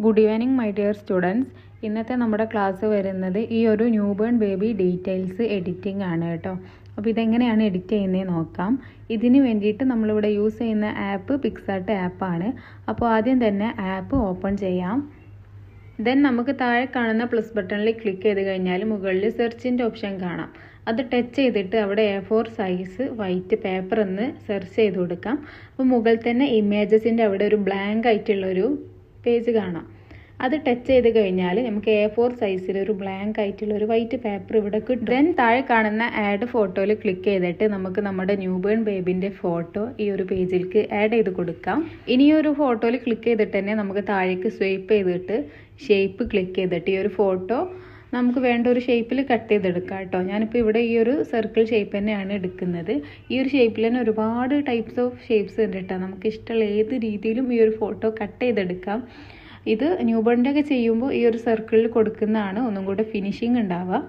Good evening my dear students. ഇന്നത്തെ നമ്മുടെ class വരുന്നത് ഈ ഒരു ന്യൂബേൺ ബേബി ഡീറ്റെയിൽസ് എഡിറ്റിംഗ് ആണ് കേട്ടോ. അപ്പോൾ ഇതെങ്ങനെയാണ് എഡിറ്റ് ചെയ്യുന്നത് നോക്കാം. ഇതിന് വേണ്ടിയിട്ട് നമ്മളിവിടെ യൂസ് ചെയ്യുന്ന ആപ്പ് പിക്സാർട്ട് ആപ്പാണ്. അപ്പോൾ ആദ്യം തന്നെ ആപ്പ് ഓപ്പൺ ചെയ്യാം. ദെൻ നമുക്ക് താഴെ കാണുന്ന പ്ലസ് ബട്ടണിൽ ക്ലിക്ക് ചെയ്ത് കഴിഞ്ഞാൽ മുകളിൽ സെർച്ചിൻ്റെ ഓപ്ഷൻ കാണാം. അത് ടച്ച് ചെയ്തിട്ട് അവിടെ A4 സൈസ് വൈറ്റ് പേപ്പർ എന്ന് സെർച്ച് ചെയ്ത് കൊടുക്കാം. അപ്പോൾ മുകളിൽ തന്നെ ഇമേജസിൻ്റെ അവിടെ ഒരു ബ്ലാങ്ക് ആയിട്ടുള്ളൊരു പേജ് കാണാം. അത് ടച്ച് ചെയ്ത് കഴിഞ്ഞാൽ നമുക്ക് A4 സൈസിൽ ഒരു ബ്ലാങ്ക് ആയിട്ടുള്ള ഒരു വൈറ്റ് പേപ്പർ ഇവിടെ കിട്ടും. ദെൻ താഴെ കാണുന്ന ആഡ് ഫോട്ടോയിൽ ക്ലിക്ക് ചെയ്തിട്ട് നമുക്ക് നമ്മുടെ ന്യൂബേൺ ബേബിൻ്റെ ഫോട്ടോ ഈ ഒരു പേജിലേക്ക് ആഡ് ചെയ്ത് കൊടുക്കാം. ഇനി ഒരു ഫോട്ടോയിൽ ക്ലിക്ക് ചെയ്തിട്ട് തന്നെ നമുക്ക് താഴേക്ക് സ്വൈപ്പ് ചെയ്തിട്ട് ഷേപ്പ് ക്ലിക്ക് ചെയ്തിട്ട് ഈ ഒരു ഫോട്ടോ നമുക്ക് വേണ്ട ഒരു ഷേപ്പിൽ കട്ട് ചെയ്തെടുക്കാം കേട്ടോ. ഞാനിപ്പോൾ ഇവിടെ ഈ ഒരു സർക്കിൾ ഷേപ്പ് തന്നെയാണ് എടുക്കുന്നത്. ഈ ഒരു ഷേപ്പിൽ തന്നെ ഒരുപാട് ടൈപ്സ് ഓഫ് ഷേപ്സ് ഉണ്ട് കേട്ടോ. നമുക്ക് ഇഷ്ടമുള്ള ഏത് രീതിയിലും ഈ ഒരു ഫോട്ടോ കട്ട് ചെയ്തെടുക്കാം. ഇത് ന്യൂബേണിൻ്റെ ഒക്കെ ചെയ്യുമ്പോൾ ഈ ഒരു സർക്കിളിൽ കൊടുക്കുന്നതാണ് ഒന്നും കൂടെ ഫിനിഷിങ് ഉണ്ടാവുക.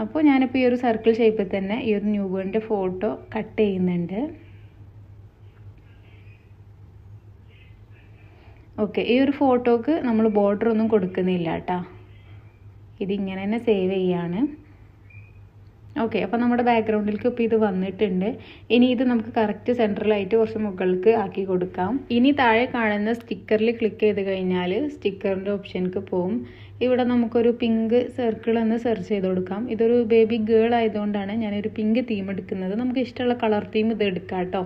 അപ്പോൾ ഞാനിപ്പോൾ ഈ ഒരു സർക്കിൾ ഷേപ്പിൽ തന്നെ ഈ ഒരു ന്യൂബേണിൻ്റെ ഫോട്ടോ കട്ട് ചെയ്യുന്നുണ്ട്. ഓക്കെ, ഈ ഒരു ഫോട്ടോക്ക് നമ്മൾ ബോർഡർ ഒന്നും കൊടുക്കുന്നില്ല കേട്ടോ. ഇതിങ്ങനെ തന്നെ സേവ് ചെയ്യാണ്. ഓക്കെ, അപ്പോൾ നമ്മുടെ ബാക്ക്ഗ്രൗണ്ടിലേക്ക് ഇപ്പോൾ ഇത് വന്നിട്ടുണ്ട്. ഇനി ഇത് നമുക്ക് കറക്റ്റ് സെൻട്രലായിട്ട് കുറച്ച് മുകളിലേക്ക് ആക്കി കൊടുക്കാം. ഇനി താഴെ കാണുന്ന സ്റ്റിക്കറിൽ ക്ലിക്ക് ചെയ്ത് കഴിഞ്ഞാൽ സ്റ്റിക്കറിൻ്റെ ഓപ്ഷനിലേക്ക് പോകും. ഇവിടെ നമുക്കൊരു പിങ്ക് സർക്കിൾ എന്ന് സെർച്ച് ചെയ്ത് കൊടുക്കാം. ഇതൊരു ബേബി ഗേൾ ആയതുകൊണ്ടാണ് ഞാനൊരു പിങ്ക് തീം എടുക്കുന്നത്. നമുക്ക് ഇഷ്ടമുള്ള കളർ തീം ഇത് എടുക്കാം കേട്ടോ.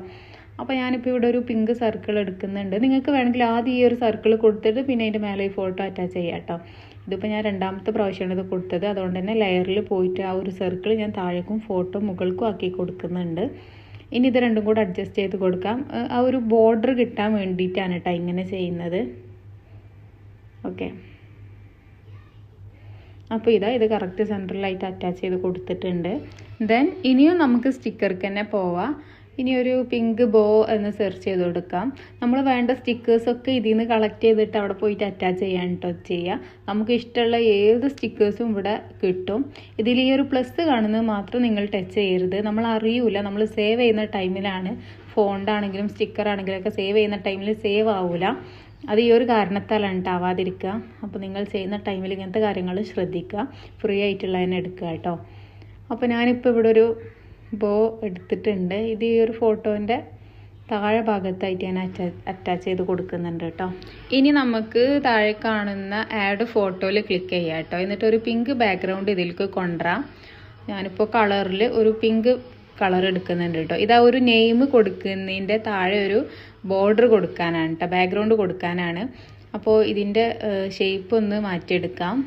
അപ്പോൾ ഞാനിപ്പോൾ ഇവിടെ ഒരു പിങ്ക് സർക്കിൾ എടുക്കുന്നുണ്ട്. നിങ്ങൾക്ക് വേണമെങ്കിൽ ആദ്യം ഈ ഒരു സർക്കിൾ കൊടുത്തിട്ട് പിന്നെ അതിൻ്റെ മേലെ ഈ ഫോട്ടോ അറ്റാച്ച് ചെയ്യാം കേട്ടോ. ഇതിപ്പോൾ ഞാൻ രണ്ടാമത്തെ പ്രാവശ്യമാണ് ഇത് കൊടുത്തത്. അതുകൊണ്ട് തന്നെ ലെയറിൽ പോയിട്ട് ആ ഒരു സർക്കിൾ ഞാൻ താഴേക്കും ഫോട്ടോ മുകൾക്കും ആക്കി കൊടുക്കുന്നുണ്ട്. ഇനി ഇത് രണ്ടും കൂടെ അഡ്ജസ്റ്റ് ചെയ്ത് കൊടുക്കാം. ആ ഒരു ബോർഡർ കിട്ടാൻ വേണ്ടിയിട്ടാണ് കേട്ടോ ഇങ്ങനെ ചെയ്യുന്നത്. ഓക്കെ, അപ്പോൾ ഇത് കറക്റ്റ് സെൻട്രലായിട്ട് അറ്റാച്ച് ചെയ്ത് കൊടുത്തിട്ടുണ്ട്. ദെൻ ഇനിയും നമുക്ക് സ്റ്റിക്കർക്ക് തന്നെ പോവാം. ഇനി ഒരു പിങ്ക് ബോ എന്ന് സെർച്ച് ചെയ്ത് കൊടുക്കാം. നമ്മൾ വേണ്ട സ്റ്റിക്കേഴ്സൊക്കെ ഇതിൽ നിന്ന് കളക്ട് ചെയ്തിട്ട് അവിടെ പോയിട്ട് അറ്റാച്ച് ചെയ്യാൻ കേട്ടോ ചെയ്യുക. നമുക്ക് ഇഷ്ടമുള്ള ഏത് സ്റ്റിക്കേഴ്സും ഇവിടെ കിട്ടും. ഇതിൽ ഈ ഒരു പ്ലസ് കാണുന്നത് മാത്രം നിങ്ങൾ ടച്ച് ചെയ്യരുത്. നമ്മൾ അറിയൂല, നമ്മൾ സേവ് ചെയ്യുന്ന ടൈമിലാണ് ഫോണ്ടാണെങ്കിലും സ്റ്റിക്കറാണെങ്കിലും ഒക്കെ സേവ് ചെയ്യുന്ന ടൈമിൽ സേവ് ആവില്ല. അത് ഈ ഒരു കാരണത്താലാണ് ആവാതിരിക്കുക. അപ്പോൾ നിങ്ങൾ ചെയ്യുന്ന ടൈമിൽ ഇങ്ങനത്തെ കാര്യങ്ങൾ ശ്രദ്ധിക്കുക. ഫ്രീ ആയിട്ടുള്ളതിനെ എടുക്കുക കേട്ടോ. അപ്പോൾ ഞാനിപ്പോൾ ഇവിടെ ഒരു ബോ എടുത്തിട്ടുണ്ട്. ഇത് ഈ ഒരു ഫോട്ടോൻ്റെ താഴെ ഭാഗത്തായിട്ട് ഞാൻ അറ്റാച്ച് ചെയ്ത് കൊടുക്കുന്നുണ്ട് കേട്ടോ. ഇനി നമുക്ക് താഴെ കാണുന്ന ആഡ് ഫോട്ടോയിൽ ക്ലിക്ക് ചെയ്യാം കേട്ടോ. എന്നിട്ട് ഒരു പിങ്ക് ബാക്ക്ഗ്രൗണ്ട് ഇതിലേക്ക് കൊണ്ടുവരാം. ഞാനിപ്പോൾ കളറിൽ ഒരു പിങ്ക് കളർ എടുക്കുന്നുണ്ട് കേട്ടോ. ഇതാ ഒരു നെയിം കൊടുക്കുന്നതിൻ്റെ താഴെ ഒരു ബോർഡർ കൊടുക്കാനാണ് കേട്ടോ, ബാക്ക്ഗ്രൗണ്ട് കൊടുക്കാനാണ്. അപ്പോൾ ഇതിൻ്റെ ഷേപ്പ് ഒന്ന് മാറ്റിയെടുക്കാം.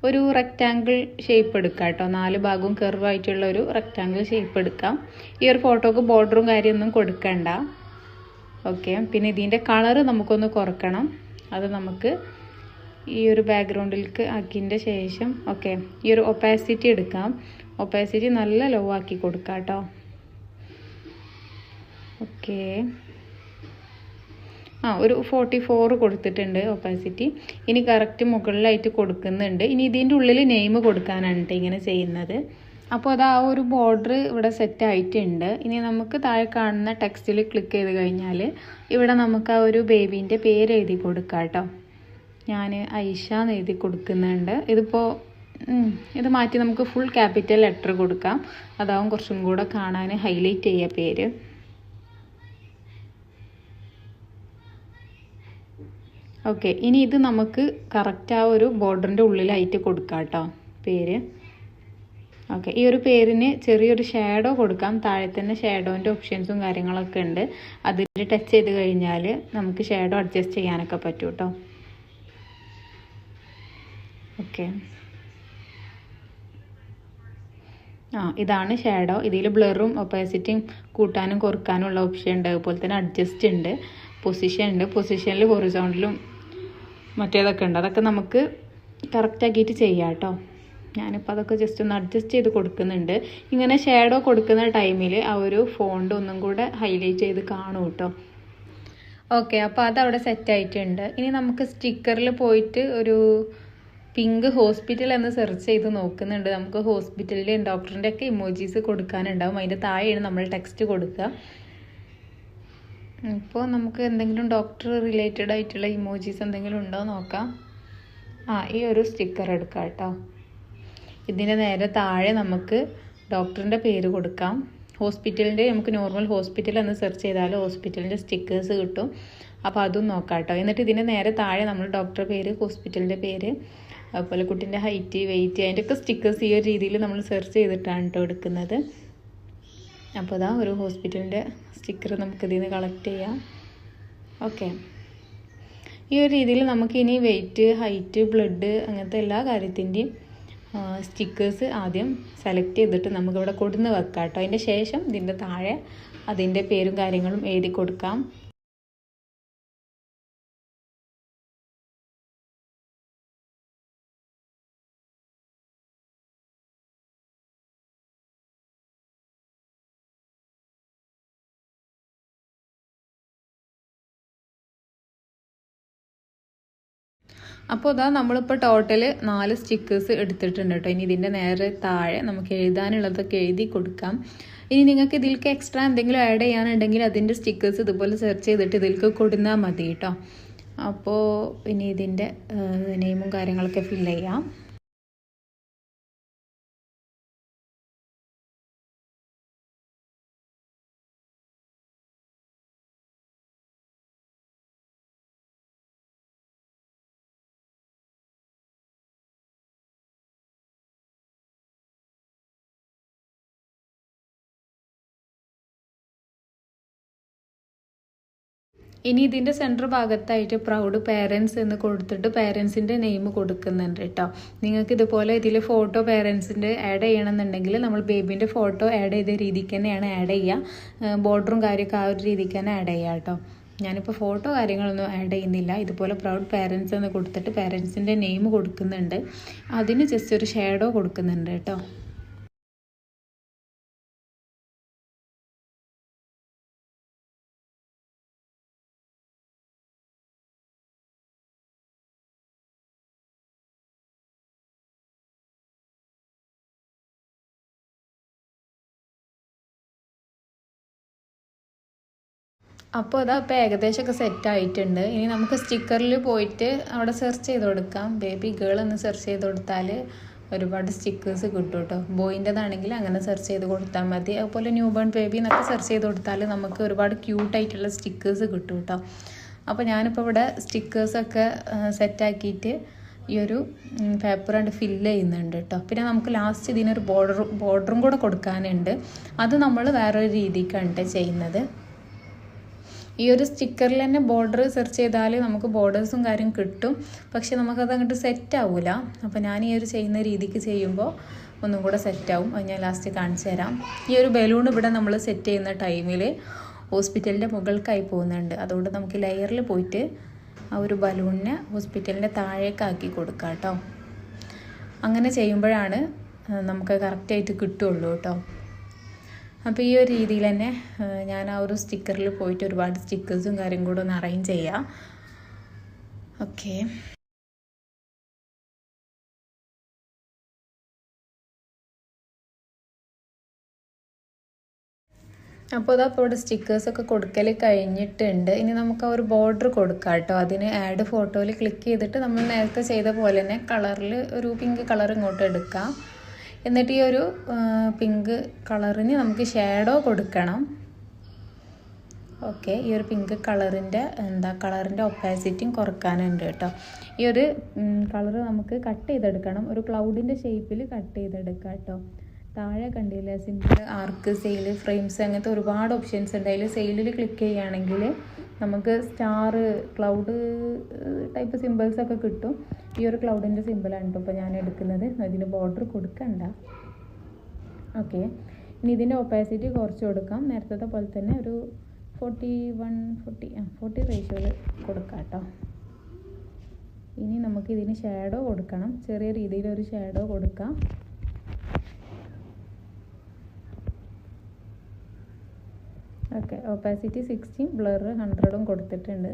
ഒരു റെക്റ്റാങ്കിൾ ഷേപ്പ് എടുക്കാം കേട്ടോ. 4 ഭാഗവും കർവായിട്ടുള്ള ഒരു റെക്റ്റാങ്കിൾ ഷേപ്പ് എടുക്കാം. ഈ ഒരു ഫോട്ടോക്ക് ബോർഡറും കാര്യമൊന്നും കൊടുക്കണ്ട. ഓക്കെ, പിന്നെ ഇതിൻ്റെ കളറ് നമുക്കൊന്ന് കുറക്കണം. അത് നമുക്ക് ഈ ഒരു ബാക്ക്ഗ്രൗണ്ടിലേക്ക് ആക്കിയതിൻ്റെ ശേഷം ഓക്കെ ഈ ഒരു ഒപ്പാസിറ്റി എടുക്കാം. ഒപ്പാസിറ്റി നല്ല ലോ ആക്കി കൊടുക്കാം കേട്ടോ. ഓക്കെ, ഒരു 44 കൊടുത്തിട്ടുണ്ട് ഒപ്പാസിറ്റി. ഇനി കറക്റ്റ് മുകളിലായിട്ട് കൊടുക്കുന്നുണ്ട്. ഇനി ഇതിൻ്റെ ഉള്ളിൽ നെയിം കൊടുക്കാനാണ് കേട്ടോ ഇങ്ങനെ ചെയ്യുന്നത്. അപ്പോൾ അത് ആ ഒരു ബോർഡർ ഇവിടെ സെറ്റ് ആയിട്ടുണ്ട്. ഇനി നമുക്ക് താഴെ കാണുന്ന ടെക്സ്റ്റിൽ ക്ലിക്ക് ചെയ്ത് കഴിഞ്ഞാൽ ഇവിടെ നമുക്ക് ആ ഒരു ബേബീൻ്റെ പേര് എഴുതി കൊടുക്കാം കേട്ടോ. ഞാൻ ഐഷ എന്ന് എഴുതി കൊടുക്കുന്നുണ്ട്. ഇത് മാറ്റി നമുക്ക് ഫുൾ ക്യാപിറ്റൽ ലെറ്റർ കൊടുക്കാം. അതാവും കുറച്ചും കൂടെ കാണാൻ ഹൈലൈറ്റ് ചെയ്യുക പേര്. ഓക്കെ, ഇനി ഇത് നമുക്ക് കറക്റ്റ് ആ ഒരു ബോർഡറിൻ്റെ ഉള്ളിലായിട്ട് കൊടുക്കാം കേട്ടോ പേര്. ഓക്കെ, ഈ ഒരു പേരിന് ചെറിയൊരു ഷാഡോ കൊടുക്കാം. താഴെ തന്നെ ഷാഡോൻ്റെ ഓപ്ഷൻസും കാര്യങ്ങളൊക്കെ ഉണ്ട്. അതിൽ ടച്ച് ചെയ്ത് കഴിഞ്ഞാൽ നമുക്ക് ഷാഡോ അഡ്ജസ്റ്റ് ചെയ്യാനൊക്കെ പറ്റും കേട്ടോ. ഓക്കെ, ഇതാണ് ഷാഡോ. ഇതിൽ ബ്ലറും ഒപ്പാസിറ്റിയും കൂട്ടാനും കുറക്കാനും ഉള്ള ഓപ്ഷൻ ഉണ്ട്. അതുപോലെ തന്നെ അഡ്ജസ്റ്റ് ഉണ്ട്, പൊസിഷൻ ഉണ്ട്. പൊസിഷനിൽ ഹൊറിസോണ്ടലും മറ്റേതൊക്കെ ഉണ്ട്. അതൊക്കെ നമുക്ക് കറക്റ്റ് ആക്കിയിട്ട് ചെയ്യാം കേട്ടോ. ഞാനിപ്പോൾ അതൊക്കെ ജസ്റ്റ് ഒന്ന് അഡ്ജസ്റ്റ് ചെയ്ത് കൊടുക്കുന്നുണ്ട്. ഇങ്ങനെ ഷാഡോ കൊടുക്കുന്ന ടൈമിൽ ആ ഒരു ഫോണ്ട് ഒന്നും കൂടെ ഹൈലൈറ്റ് ചെയ്ത് കാണും കേട്ടോ. ഓക്കെ, അപ്പോൾ അതവിടെ സെറ്റ് ആയിട്ടുണ്ട്. ഇനി നമുക്ക് സ്റ്റിക്കറിൽ പോയിട്ട് ഒരു പിങ്ക് ഹോസ്പിറ്റൽ എന്ന് സെർച്ച് ചെയ്ത് നോക്കുന്നുണ്ട്. നമുക്ക് ഹോസ്പിറ്റലിൽ ഡോക്ടറിൻ്റെ ഒക്കെ ഇമോജീസ് കൊടുക്കാനുണ്ടാവും. അതിൻ്റെ താഴെയാണ് നമ്മൾ ടെക്സ്റ്റ് കൊടുക്കുക. ഇപ്പോൾ നമുക്ക് എന്തെങ്കിലും ഡോക്ടർ റിലേറ്റഡ് ആയിട്ടുള്ള ഇമോജീസ് എന്തെങ്കിലും ഉണ്ടോ നോക്കാം. ഈ ഒരു സ്റ്റിക്കർ എടുക്കാം കേട്ടോ. ഇതിൻ്റെ നേരെ താഴെ നമുക്ക് ഡോക്ടറിൻ്റെ പേര് കൊടുക്കാം. ഹോസ്പിറ്റലിൻ്റെ നമുക്ക് നോർമൽ ഹോസ്പിറ്റൽ എന്ന് സെർച്ച് ചെയ്താൽ ഹോസ്പിറ്റലിൻ്റെ സ്റ്റിക്കേഴ്സ് കിട്ടും. അപ്പോൾ അതും നോക്കാം കേട്ടോ. എന്നിട്ട് ഇതിൻ്റെ നേരെ താഴെ നമ്മൾ ഡോക്ടറുടെ പേര്, ഹോസ്പിറ്റലിൻ്റെ പേര്, അതുപോലെ കുട്ടീൻ്റെ ഹൈറ്റ്, വെയിറ്റ്, അതിൻ്റെയൊക്കെ സ്റ്റിക്കേഴ്സ് ഈ ഒരു രീതിയിൽ നമ്മൾ സെർച്ച് ചെയ്തിട്ടാണ് കേട്ടോ എടുക്കുന്നത്. അപ്പോൾ ഇതാ ഒരു ഹോസ്പിറ്റലിൻ്റെ സ്റ്റിക്കർ നമുക്കിതിൽ നിന്ന് കളക്ട് ചെയ്യാം. ഓക്കെ, ഈ ഒരു രീതിയിൽ നമുക്കിനി വെയിറ്റ്, ഹൈറ്റ്, ബ്ലഡ് അങ്ങനത്തെ എല്ലാ കാര്യത്തിൻ്റെയും സ്റ്റിക്കേഴ്സ് ആദ്യം സെലക്ട് ചെയ്തിട്ട് നമുക്കിവിടെ കൊടുന്ന് വെക്കാം കേട്ടോ. അതിൻ്റെ ശേഷം ഇതിൻ്റെ താഴെ അതിൻ്റെ പേരും കാര്യങ്ങളും എഴുതി കൊടുക്കാം. അപ്പോൾ ഇതാ നമ്മളിപ്പോൾ ടോട്ടൽ 4 സ്റ്റിക്കേഴ്സ് എടുത്തിട്ടുണ്ട് കേട്ടോ. ഇനി ഇതിൻ്റെ നേരെ താഴെ നമുക്ക് എഴുതാനുള്ളതൊക്കെ എഴുതി കൊടുക്കാം. ഇനി നിങ്ങൾക്ക് ഇതിലേക്ക് എക്സ്ട്രാ എന്തെങ്കിലും ആഡ് ചെയ്യാനുണ്ടെങ്കിൽ അതിൻ്റെ സ്റ്റിക്കേഴ്സ് ഇതുപോലെ സെർച്ച് ചെയ്തിട്ട് ഇതിലേക്ക് കൊടുന്നാൽ മതി കേട്ടോ. അപ്പോൾ ഇനി ഇതിൻ്റെ നെയിമും കാര്യങ്ങളൊക്കെ ഫില്ല് ചെയ്യാം. ഇനി ഇതിൻ്റെ സെൻറ്റർ ഭാഗത്തായിട്ട് പ്രൗഡ് പേരൻസ് എന്ന് കൊടുത്തിട്ട് പേരൻസിൻ്റെ നെയിം കൊടുക്കുന്നുണ്ട് കേട്ടോ. നിങ്ങൾക്ക് ഇതുപോലെ ഇതിൽ ഫോട്ടോ പേരൻസിൻ്റെ ആഡ് ചെയ്യണമെന്നുണ്ടെങ്കിൽ നമ്മൾ ബേബീൻ്റെ ഫോട്ടോ ആഡ് ചെയ്ത രീതിക്ക് തന്നെയാണ് ആഡ് ചെയ്യുക. ബോർഡറും കാര്യമൊക്കെ ആ ഒരു രീതിക്ക് തന്നെ ആഡ് ചെയ്യുക കേട്ടോ. ഞാനിപ്പോൾ ഫോട്ടോ കാര്യങ്ങളൊന്നും ആഡ് ചെയ്യുന്നില്ല. ഇതുപോലെ പ്രൗഡ് പേരൻസ് എന്ന് കൊടുത്തിട്ട് പേരൻസിൻ്റെ നെയിം കൊടുക്കുന്നുണ്ട്. അതിന് ജസ്റ്റ് ഒരു ഷാഡോ കൊടുക്കുന്നുണ്ട് കേട്ടോ. അപ്പോൾ അതാ ഇപ്പോൾ ഏകദേശമൊക്കെ സെറ്റ് ആയിട്ടുണ്ട്. ഇനി നമുക്ക് സ്റ്റിക്കറിൽ പോയിട്ട് അവിടെ സെർച്ച് ചെയ്ത് കൊടുക്കാം. ബേബി ഗേൾ എന്ന് സെർച്ച് ചെയ്ത് കൊടുത്താൽ ഒരുപാട് സ്റ്റിക്കേഴ്സ് കിട്ടും കേട്ടോ. ബോയിൻ്റെതാണെങ്കിൽ അങ്ങനെ സെർച്ച് ചെയ്ത് കൊടുത്താൽ മതി. അതുപോലെ ന്യൂ ബോൺ ബേബി എന്നൊക്കെ സെർച്ച് ചെയ്ത് കൊടുത്താൽ നമുക്ക് ഒരുപാട് ക്യൂട്ടായിട്ടുള്ള സ്റ്റിക്കേഴ്സ് കിട്ടും കേട്ടോ. അപ്പോൾ ഞാനിപ്പോൾ ഇവിടെ സ്റ്റിക്കേഴ്സൊക്കെ സെറ്റാക്കിയിട്ട് ഈ ഒരു പേപ്പർ കൊണ്ട് ഫില്ല് ചെയ്യുന്നുണ്ട് കേട്ടോ. പിന്നെ നമുക്ക് ലാസ്റ്റ് ഇതിനൊരു ബോർഡറും കൂടെ കൊടുക്കാനുണ്ട്. അത് നമ്മൾ വേറൊരു രീതിക്കാണ് ചെയ്യുന്നത്. ഈ ഒരു സ്റ്റിക്കറിൽ തന്നെ ബോർഡർ സെർച്ച് ചെയ്താൽ നമുക്ക് ബോർഡേഴ്സും കാര്യം കിട്ടും. പക്ഷെ നമുക്കത് അങ്ങോട്ട് സെറ്റ് ആവില്ല. അപ്പോൾ ഞാൻ ഈ ഒരു ചെയ്യുന്ന രീതിക്ക് ചെയ്യുമ്പോൾ ഒന്നും കൂടെ സെറ്റാവും. അത് ഞാൻ ലാസ്റ്റ് കാണിച്ചു തരാം. ഈ ഒരു ബലൂൺ ഇവിടെ നമ്മൾ സെറ്റ് ചെയ്യുന്ന ടൈമിൽ ഹോസ്പിറ്റലിൻ്റെ മുകൾക്കായി പോകുന്നുണ്ട്. അതുകൊണ്ട് നമുക്ക് ലെയറിൽ പോയിട്ട് ആ ഒരു ബലൂണിനെ ഹോസ്പിറ്റലിൻ്റെ താഴേക്കാക്കി കൊടുക്കാം കേട്ടോ. അങ്ങനെ ചെയ്യുമ്പോഴാണ് നമുക്ക് കറക്റ്റായിട്ട് കിട്ടുള്ളൂ കേട്ടോ. അപ്പോൾ ഈ ഒരു രീതിയിൽ തന്നെ ഞാൻ ആ ഒരു സ്റ്റിക്കറിൽ പോയിട്ട് ഒരുപാട് സ്റ്റിക്കേഴ്സും കാര്യം കൂടെ ഒന്ന് അറേഞ്ച് ചെയ്യാം. ഓക്കെ, അപ്പോൾ അതപ്പോൾ ഇവിടെ സ്റ്റിക്കേഴ്സൊക്കെ കൊടുക്കൽ കഴിഞ്ഞിട്ടുണ്ട്. ഇനി നമുക്ക് ആ ഒരു ബോർഡർ കൊടുക്കാം കേട്ടോ. അതിന് ആഡ് ഫോട്ടോയിൽ ക്ലിക്ക് ചെയ്തിട്ട് നമ്മൾ നേരത്തെ ചെയ്ത പോലെ തന്നെ കളറിൽ ഒരു പിങ്ക് കളർ ഇങ്ങോട്ട് എടുക്കാം. എന്നിട്ട് ഈ ഒരു പിങ്ക് കളറിന് നമുക്ക് ഷാഡോ കൊടുക്കണം. ഓക്കെ, ഈ ഒരു പിങ്ക് കളറിൻ്റെ കളറിൻ്റെ ഒപ്പാസിറ്റിയും കുറക്കാനുണ്ട് കേട്ടോ. ഈ ഒരു കളറ് നമുക്ക് കട്ട് ചെയ്തെടുക്കണം. ഒരു ക്ലൗഡിൻ്റെ ഷേപ്പിൽ കട്ട് ചെയ്തെടുക്കാം കേട്ടോ. താഴെ കണ്ടില്ലേ സിമ്പിൾ ആർക്ക്, സെയിൽ, ഫ്രെയിംസ് അങ്ങനത്തെ ഒരുപാട് ഓപ്ഷൻസ് ഉണ്ട്. അതിൽ സെയിലിൽ ക്ലിക്ക് ചെയ്യുകയാണെങ്കിൽ നമുക്ക് സ്റ്റാർ, ക്ലൗഡ് ടൈപ്പ് സിമ്പിൾസൊക്കെ കിട്ടും. ഈ ഒരു ക്ലൗഡിൻ്റെ സിമ്പിളാണ് കേട്ടോ ഇപ്പോൾ ഞാൻ എടുക്കുന്നത്. ഇതിന് ബോർഡർ കൊടുക്കണ്ട. ഓക്കെ, ഇനി ഇതിൻ്റെ ഒപ്പാസിറ്റി കുറച്ച് കൊടുക്കാം. നേരത്തെ പോലെ തന്നെ ഒരു 40 റേഷ്യോയിൽ കൊടുക്കാം കേട്ടോ. ഇനി നമുക്ക് ഇതിന് ഷാഡോ കൊടുക്കണം. ചെറിയ രീതിയിലൊരു ഷാഡോ കൊടുക്കാം. ഓക്കെ, ഒപ്പാസിറ്റി 60, ബ്ലർ 100 കൊടുത്തിട്ടുണ്ട്.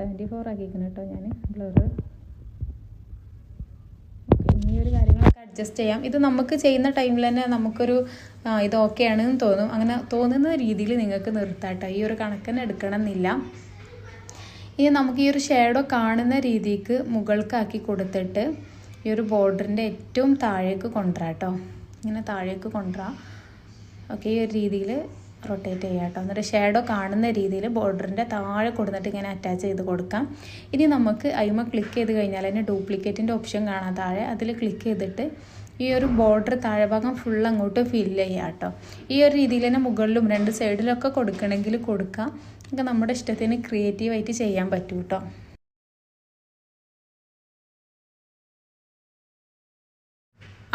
74 ആക്കിയിരിക്കണം കേട്ടോ ഞാൻ ബ്ലർ. ഓക്കെ, ഇനി ഒരു കാര്യങ്ങളൊക്കെ അഡ്ജസ്റ്റ് ചെയ്യാം. ഇത് നമുക്ക് ചെയ്യുന്ന ടൈമിൽ തന്നെ നമുക്കൊരു ഇത് ഓക്കെ ആണെന്ന് തോന്നും. അങ്ങനെ തോന്നുന്ന രീതിയിൽ നിങ്ങൾക്ക് നിർത്താട്ടോ. ഈ ഒരു കണക്കിന് എടുക്കണം എന്നില്ല. ഇനി നമുക്ക് ഈ ഒരു ഷേഡോ കാണുന്ന രീതിക്ക് മുകൾക്കാക്കി കൊടുത്തിട്ട് ഈ ഒരു ബോർഡറിൻ്റെ ഏറ്റവും താഴേക്ക് കൊണ്ടുവരാം കേട്ടോ. ഇങ്ങനെ താഴേക്ക് കൊണ്ടുവരാം. ഓക്കെ, ഈ ഒരു രീതിയിൽ റൊട്ടേറ്റ് ചെയ്യാം കേട്ടോ. എന്നിട്ട് ഷേഡോ കാണുന്ന രീതിയിൽ ബോർഡറിൻ്റെ താഴെ കൊടുത്തിട്ട് ഇങ്ങനെ അറ്റാച്ച് ചെയ്ത് കൊടുക്കാം. ഇനി നമുക്ക് അതിമ ക്ലിക്ക് ചെയ്ത് കഴിഞ്ഞാൽ തന്നെ ഡ്യൂപ്ലിക്കേറ്റിൻ്റെ ഓപ്ഷൻ കാണാം താഴെ. അതിൽ ക്ലിക്ക് ചെയ്തിട്ട് ഈ ഒരു ബോർഡർ താഴെ ഭാഗം ഫുൾ അങ്ങോട്ട് ഫില്ല് ചെയ്യാം കേട്ടോ. ഈ ഒരു രീതിയിൽ തന്നെ മുകളിലും 2 സൈഡിലൊക്കെ കൊടുക്കണമെങ്കിൽ കൊടുക്കാം. നമുക്ക് നമ്മുടെ ഇഷ്ടത്തിന് ക്രിയേറ്റീവായിട്ട് ചെയ്യാൻ പറ്റും കേട്ടോ.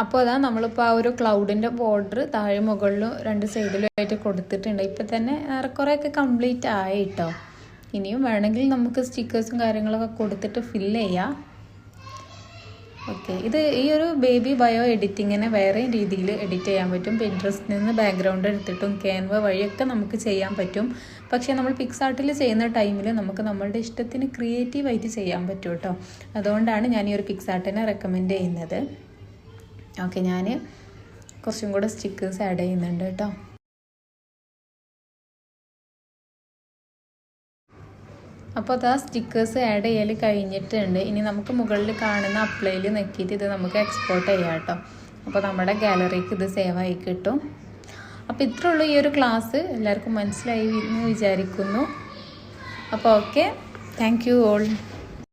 അപ്പോൾ അതാ നമ്മളിപ്പോൾ ആ ഒരു ക്ലൗഡിൻ്റെ ബോർഡർ താഴെ മുകളിലും 2 സൈഡിലുമായിട്ട് കൊടുത്തിട്ടുണ്ട്. ഇപ്പം തന്നെ ഏറെക്കുറെയൊക്കെ കംപ്ലീറ്റ് ആയി കേട്ടോ. ഇനിയും വേണമെങ്കിൽ നമുക്ക് സ്റ്റിക്കേഴ്സും കാര്യങ്ങളൊക്കെ കൊടുത്തിട്ട് ഫില്ല് ചെയ്യാം. ഓക്കെ, ഇത് ഈ ഒരു ബേബി ബയോ എഡിറ്റിങ്ങിനെ വേറെ രീതിയിൽ എഡിറ്റ് ചെയ്യാൻ പറ്റും. പിൻട്രസ്റ്റിൽ നിന്ന് ബാക്ക്ഗ്രൗണ്ട് എടുത്തിട്ടും ക്യാൻവ വഴിയൊക്കെ നമുക്ക് ചെയ്യാൻ പറ്റും. പക്ഷേ നമ്മൾ പിക്സാർട്ടിൽ ചെയ്യുന്ന ടൈമിൽ നമുക്ക് നമ്മളുടെ ഇഷ്ടത്തിന് ക്രിയേറ്റീവായിട്ട് ചെയ്യാൻ പറ്റും കേട്ടോ. അതുകൊണ്ടാണ് ഞാൻ ഈ ഒരു പിക്സാർട്ടിനെ റെക്കമെൻഡ് ചെയ്യുന്നത്. ഓക്കെ, ഞാൻ കുറച്ചും കൂടെ സ്റ്റിക്കേഴ്സ് ആഡ് ചെയ്യുന്നുണ്ട് കേട്ടോ. അപ്പോൾ അത് ആ സ്റ്റിക്കേഴ്സ് ആഡ് ചെയ്യൽ കഴിഞ്ഞിട്ടുണ്ട്. ഇനി നമുക്ക് മുകളിൽ കാണുന്ന അപ്ലൈയിൽ നെക്കിയിട്ട് ഇത് നമുക്ക് എക്സ്പോർട്ട് ചെയ്യാം കേട്ടോ. അപ്പോൾ നമ്മുടെ ഗാലറിക്ക് ഇത് സേവ് ആയി കിട്ടും. അപ്പോൾ ഇത്രേ ഉള്ളൂ ഈ ഒരു ക്ലാസ്. എല്ലാവർക്കും മനസ്സിലായി എന്ന് വിചാരിക്കുന്നു. അപ്പോൾ ഓക്കെ, താങ്ക് യു ഓൾ.